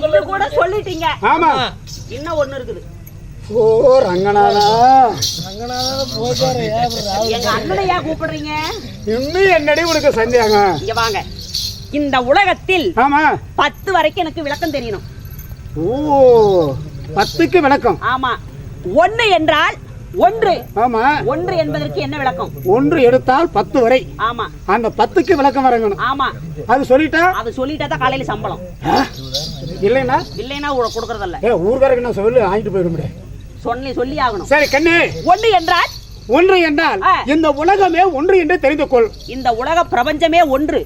இது கூட சொல்லிட்டீங்க. ஆமா, இன்னும் ஒண்ணு இருக்குது. ஓ ரங்கநாதா, எங்க அண்ணனையா கூப்பிடுறீங்க? இன்னும் என்னடி உனக்கு சந்தேகம்? இங்க வாங்க. இந்த உலகத்தில் ஆமா 10 வரைக்கும் எனக்கு விளக்கம் தெரியணும். ஓ 10க்கு விளக்கம்? ஆமா. 1 என்றால் 1. ஆமா, 1 என்பதற்கு என்ன விளக்கம்? 1 எடுத்தால் 10 வரை. ஆமா, அந்த 10க்கு விளக்கம் வரணும். ஆமா, அது சொல்லிட்டா? அது சொல்லிட்டா தான் காலையில சம்பளம். இல்லைன்னா கொடுக்கறதில்ல. ஊர்காரருக்கு நான் சொல்லி வாங்கிட்டு போயிட முடியாது. சொல்லி ஆகணும். சரி கண்ணு, 1 என்றால் 1 என்றால் இந்த உலகமே 1 என்று தெரிந்து கொள். இந்த உலக பிரபஞ்சமே 1.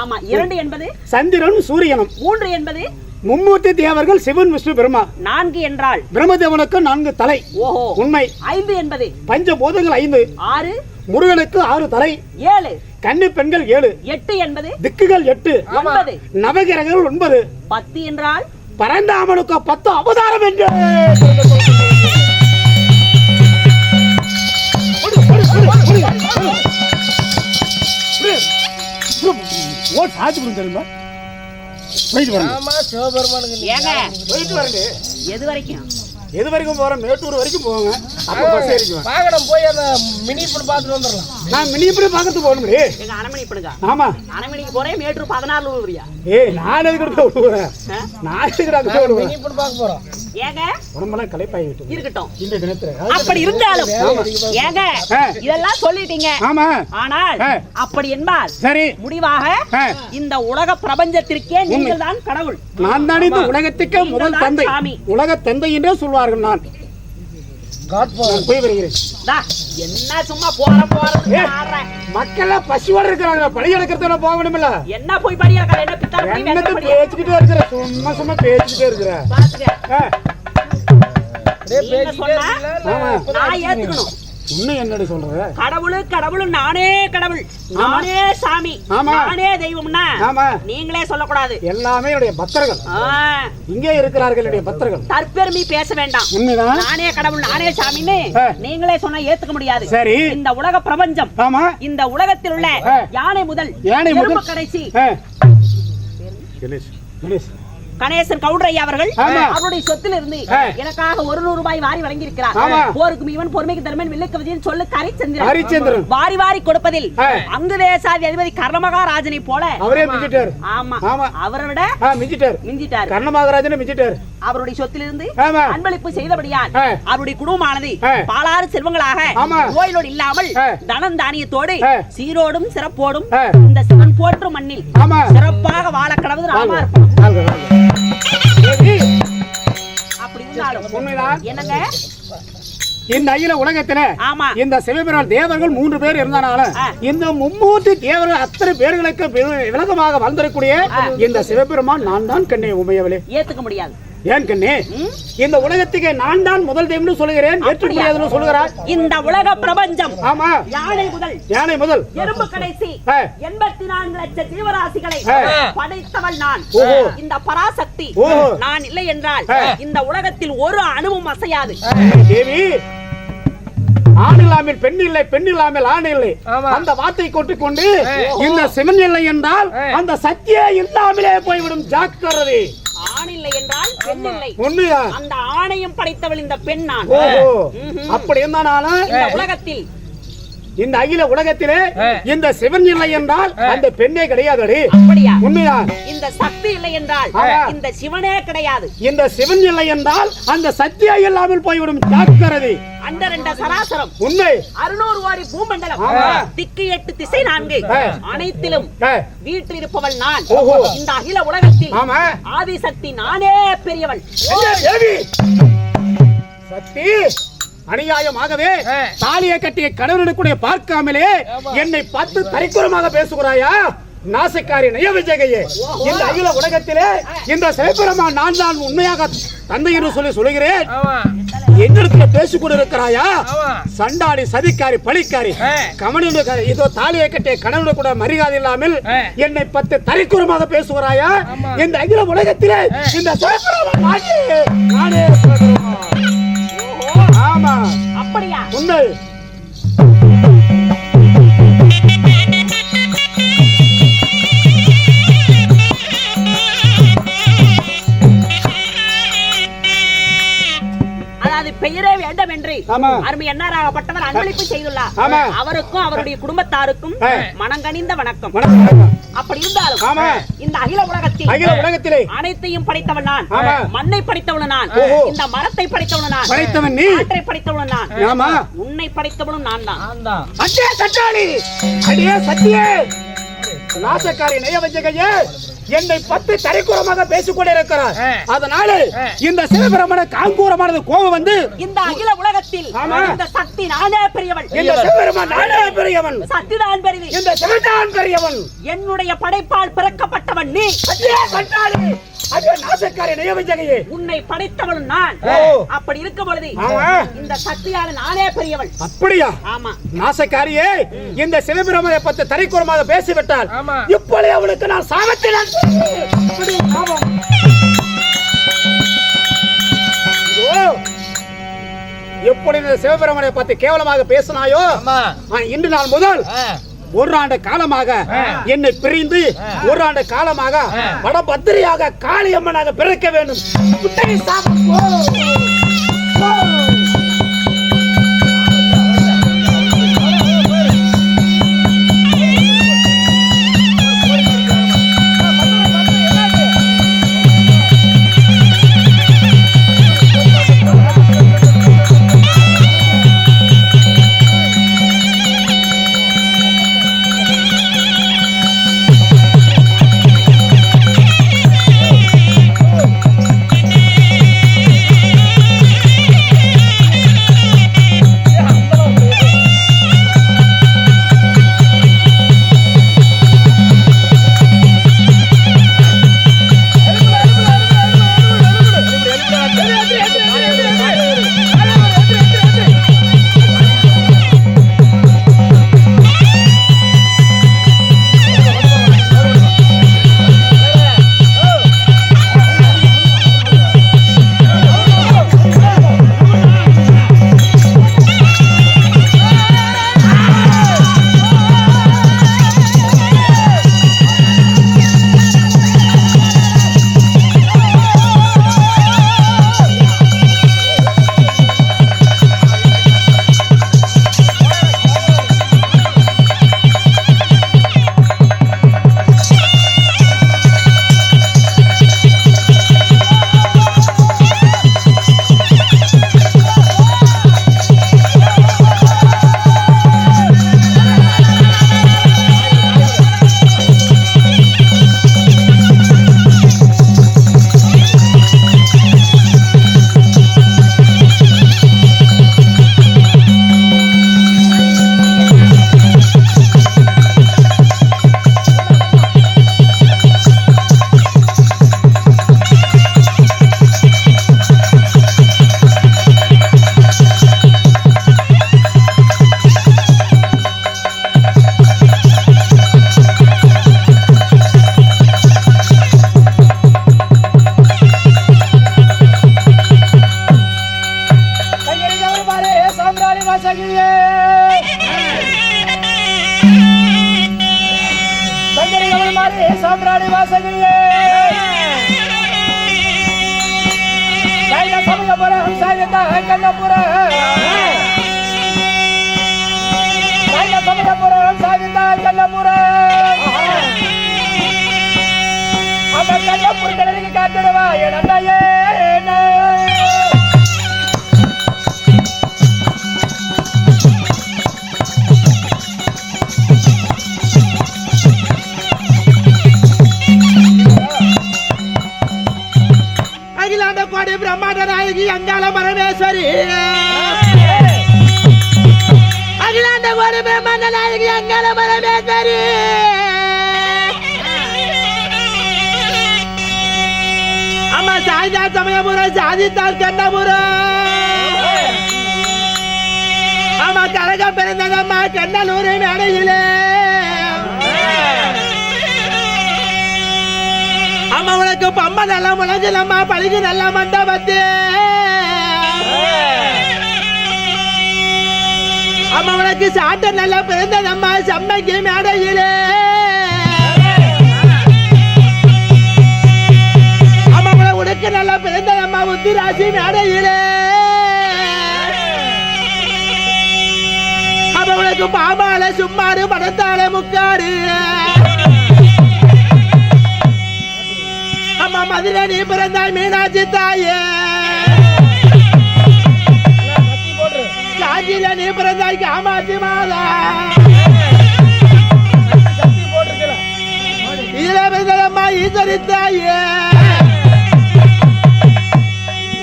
ஆமா. 2 என்பது சந்திரனும் சூரியனும். 3 என்பது மும்மூர்த்தி தேவர்கள் சிவன் விஷ்ணு பிரம்மா. 4 என்றால் பிரம்மதேவனுக்கு 4 தலை. ஓஹோ, உண்மை. 5 என்பது பஞ்சபூதங்கள் 5. 6 முருகனுக்கு 6 தலை. 7 கன்னி பெண்கள் 7. 8 என்பது திக்குகள் 8. 9 நவகிரகங்கள் 9. 10 என்றால் பரந்தாமனுக்கு 10 அவதாரம் என்று தெரியுமா? எது வரைக்கும் போறோம்? மேட்டூர் வரைக்கும் போவாங்க. பாகடம் போய் அந்த மினிப்பூர் பார்த்துட்டு வந்துடலாம். நான் மினிப்பூர் பார்க்கறது போகணும். எங்க அனமணிப்படுங்க. ஆமா, அனமணிக்கு போறேன். மேட்டூர் 14 ஊரியா? நான் எதுக்கு விடுவேன்? நான் எதுக்கு மினிப்பூர் பார்க்க போறோம். ஏங்க உடம்பெல்லாம் களைப்பாயிட்டு இருக்கட்டும். இந்த தினத்துல அப்படி இருந்தாலும் ஏங்க இதெல்லாம் சொல்லிட்டீங்க. ஆமா, ஆனால் அப்படி என்பால் சரி, முடிவாக இந்த உலக பிரபஞ்சத்திற்கே நீங்கள் தான் கடவுள். நான் தான் இந்த உலகத்துக்கு முதல் தந்தை. உலக தந்தை என்றே சொல்வார்கள். நான் போய் வருகிறேன். என்ன சும்மா போறது மக்கள் பசியோட இருக்கிறாங்க. பழி எடுக்கிறத போக முடியுமில்ல? என்ன போய் பழி எடுக்க பேச்சுக்கிட்டே இருக்கிற, சும்மா சும்மா பேச்சுக்கிட்டே இருக்கிற. ஏத்துக்கணும். இன்னும் என்னடி சொல்ற? கடவுள் நானே கடவுள், நானே சாமி, நானே தெய்வம்னா நீங்களே சொல்லக்கூடாது. எல்லாமே என்னுடைய பக்தர்கள் இங்கே இருக்கிறார்கள். என்னுடைய பக்தர்கள். தற்பெருமை பேச வேண்டாம். உண்மைதான். நானே கடவுள் நானே சாமின்னு நீங்களே சொன்னா ஏத்துக்க முடியாது. சரி, இந்த உலக பிரபஞ்சம், இந்த உலகத்தில் உள்ள யானை முதல் கடைசி கணேசன் கவுண்டரையா அவர்கள் அவருடைய சொத்திலிருந்து எனக்காக 100 ரூபாய் வாரி வழங்கி இருக்கிறார். போருக்கு இவன் பொறுமைக்கு தருமன் வில்லுக்கு விஜயன் சொல்லு ஹரிச்சந்திரன் வாரி வாரி கொடுப்பதில் அங்கு தேசாதி அதிபதி கர்ணமகாராஜனை போல அவரே மிஞ்சிட்டார். ஆமா, அவரை விட மிஞ்சிட்டார். கர்ணமகாராஜனை மிஞ்சிட்டார். அவருடைய சொத்திலிருந்து அன்பளிப்பு செய்தபடியால் அவருடைய குடும்பமானது பாலாறு செல்வங்களாக நோயிலோடு இல்லாமல் தனம் தானியத்தோடு சீரோடும் சிறப்போடும் இந்த சிவன் போற்றும் மண்ணில் சிறப்பாக வாழ கடவுள் ராமா இருப்பான். அப்படி என்னங்க இந்த அகில உலகத்துல இந்த சிவபெருமான் தேவர்கள் 3 பேர் இருந்தனால இந்த மும்மூர்த்தி தேவர்கள் அத்தனை பேர்களுக்கு விலகமாக வந்திருக்கூடிய இந்த சிவபெருமான் நான் தான் கண்ணே உமையவளே. ஏத்துக்க முடியாது. ஏன் கண்ணே? இந்த உலகத்துக்கு நான் தான் முதல் தெய்வம்னு சொல்லுகிறேன். ஏற்க முடியாதுன்னு சொல்லுகிறார். இந்த உலக பிரபஞ்சம் ஆமா யானை முதல் எறும்பு கடைசி 84 லட்சம் ஜீவராசிகளை படைத்தவள் நான். இந்த பராசக்தி நான் இல்லை என்றால் இந்த உலகத்தில் ஒரு அணுவும் அசையாது. தேவி, ஆண் இல்லாமல் பெண் இல்லை, பெண் இல்லாமல் ஆண் இல்லை. அந்த வார்த்தை கொண்டு இந்த சிவன் இல்லை என்றால் அந்த சக்தியே இல்லாமலே போய்விடும். ஜாக்கிரதை. ஆண் இல்லை என்றால் பெண் இல்லை. உண்மையா? அந்த ஆணையும் படைத்தவள் இந்த பெண் நான். அப்படி இருந்தாலும் இந்த உலகத்தில் இந்த அகில உலகத்திலே இந்த சிவன் இல்லை என்றால் அந்த பெண்ணே கிடையாது. அப்படியா? உண்மையா? இந்த சக்தி இல்லை என்றால் இந்த சிவனே கிடையாது. இந்த சிவன் இல்லை என்றால் அந்த சக்தியே இல்லாமல் போய்விடும். ஜாக்கிரதை. அண்டரண்ட சராசரம் உண்மை. 600 கோடி பூமண்டலம் திக்கு 8 திசை 4 அனைத்திலும் வீட்டில் இருப்பவள் நான். இந்த அகில உலகத்தில் ஆதிசக்தி நானே பெரியவள். சக்தி அநியாயமாகவே தாலியை கட்டிய கடவுளுடைய பார்க்காமலே என்னை பார்த்து தரிக்குறமாக பேசுகிறாயா? நாசக்காரி நய விஜகையே. இந்த அகில உலகத்திலே இந்த சிவபெருமான் நான் தான் உண்மையாக தந்தை என்று சொல்லுகிறேன். என்னிடத்துல பேசிக் கொண்டிருக்கிறாயா? சண்டாடி, சதிக்காரி, பழிக்காரி, கமனியுடைய இதோ தாலியை கட்டிய கடவுளை கூட மரியாதை இல்லாமல் என்னை பத்து தரிக்குறமாக பேசுகிறாயா? இந்த அகில உலகத்திலே இந்த சிவபெருமான் நானே. ஆமா, அப்படியா? உண்மை. வேண்டும் என்று அருமை என்னாராகப்பட்டவர் அன்பளிப்பு செய்துள்ளார். அவருக்கும் அவருடைய குடும்பத்தாருக்கும் மனங்கனிந்த வணக்கம். அப்படி இருந்தாலும் இந்த அகில உலகத்திலே அனைத்தையும் படைத்தவன் நான், மண்ணை படைத்தவன் நான், இந்த மரத்தை படைத்தவன் நான், காற்றை படைத்தவன் நான், உன்னை படைத்தவனும் நான் தான். நாசக்காரி நயவஞ்சகையே என்னை பத்து தரைக்குறமாக பேசிக்கொண்டே இருக்கிறார். அதனால இந்த சிவபெருமான காங்கூரமானது கோபம் வந்து இந்த அகில உலகத்தில் இந்த சக்தி நானே பெரியவன், இந்த சிவபெருமான் நானே பெரியவன், சக்திதான் பெரியவன், இந்த சிவதான் பெரியவன், என்னுடைய படைப்பால் பிறக்கப்பட்டவன் நீ. நாசக்காரி நயவஞ்சகையே உன்னை படைத்தவன் நான். அப்படி இருக்கும் பொழுது இந்த சக்தியான நானே பெரியவன். அப்படியா? ஆமா. நாசக்காரியே இந்த சிவபெருமானை பத்தி தரைக்குறமாக பேசிவிட்டால் இப்பொழுது அவனுக்கு நான் சாபத்தில் எப்படி இந்த சிவபெருமானை பத்தி கேவலமாக பேசினாயோ இன்று நாள் முதல் ஒரு ஆண்டு காலமாக என்னை பிரிந்து ஒரு ஆண்டு காலமாக வடபத்திரியாக காளியம்மனாக பிறக்க வேண்டும். ब्रह्मांड नायकी अंगाल परमेश्वरी अखिलांड कोटि ब्रह्मांड नायकी अंगाल परमेश्वरी अम्मा साइदा समयपुर साधितार कन्नपुर अम्मा करग पेरंदम्मा कन्नलूर मेडयिले अम्मा उनक्कु पम्मा नल्ल मुलंजिलम्मा पलिगु नल्ल मंडपत्ते अम्मा उनक्कु साट नल्ल पिरंदम्मा सम्मक्कु मेडयिले अम्मा उनक्कु नल्ल पिरंदम्मा उद्दिराशि मेडयिले எனக்கு பாமால சும்மாறு படத்தால முக்காடு அம்மா மதுரை நீ பிறந்தாய் மீனாட்சி தாயே காஞ்சியில நீ பிறந்தாய் காமாட்சி மாதா இதுல பிறந்ததம்மா ஈஸ்வரி தாயே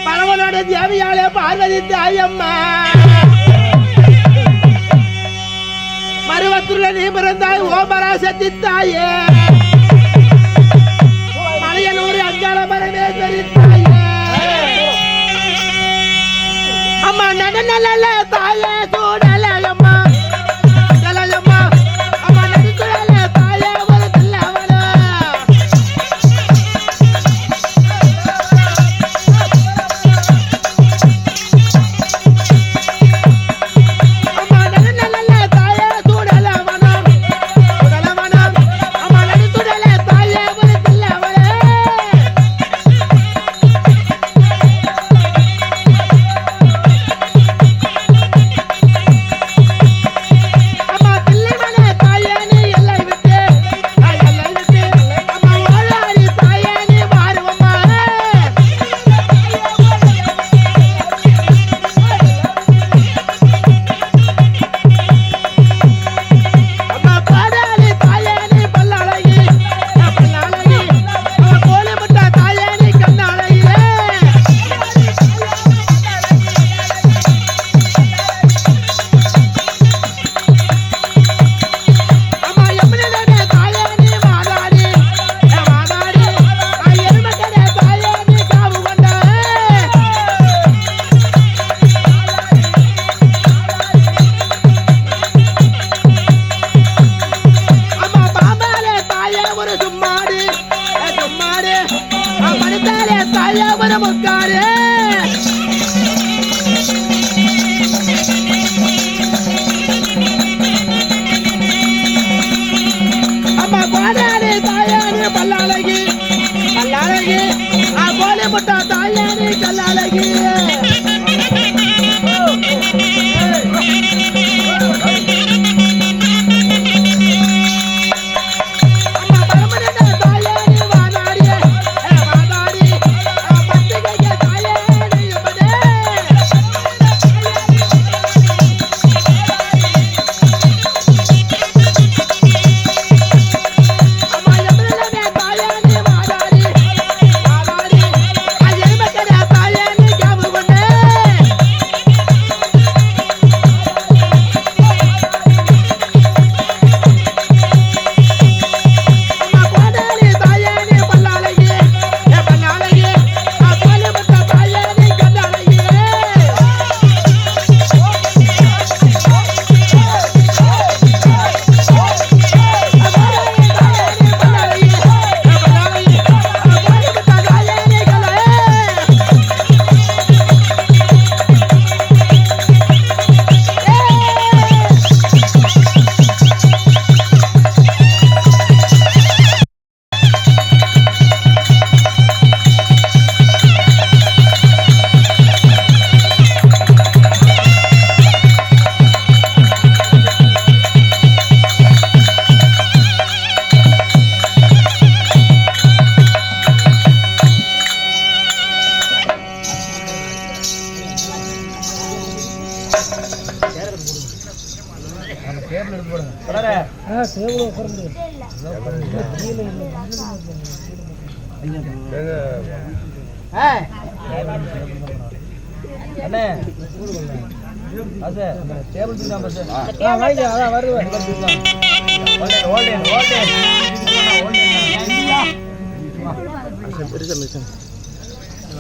பரவனோட தேவியாலே பார்வதி தாயம்மா மருவத்தூர்ல நீ பிறந்தாய் ஓபராசக்தி தாயே மலையனூர் அங்காள பரமேஸ்வரி தாயே அம்மா நல்ல தாயே சூடலையம்மா தலையம்மா அம்மா நடுக்குழல தாயே ஒரு நல்லவள அம்மா நல்ல தாயே சூடலவனம் அம்மா நடுக்குழல தாயே ஒரு நல்லவள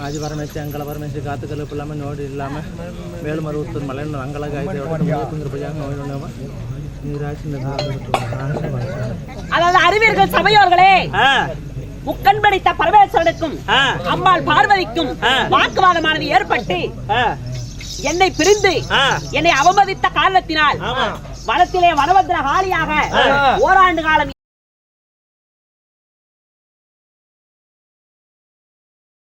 ஆதி பரமேஸ்வரி அங்கல பரமேஸ்வரி காத்துக்கல் இல்லாமல் நோடு இல்லாமல் வேலுமருவத்தூர் மலை அங்கலாக அதாவது அறிவீர்கள் சபையோர்களே, முக்கண் படைத்த பரமேஸ்வரனுக்கும் அம்மாள் பார்வதிக்கும் வாக்குவாதமானது ஏற்பட்டு என்னை பிரிந்து என்னை அவமதித்த காரணத்தினால் வனத்திலே வனபத்திர காலியாக ஓராண்டு காலம்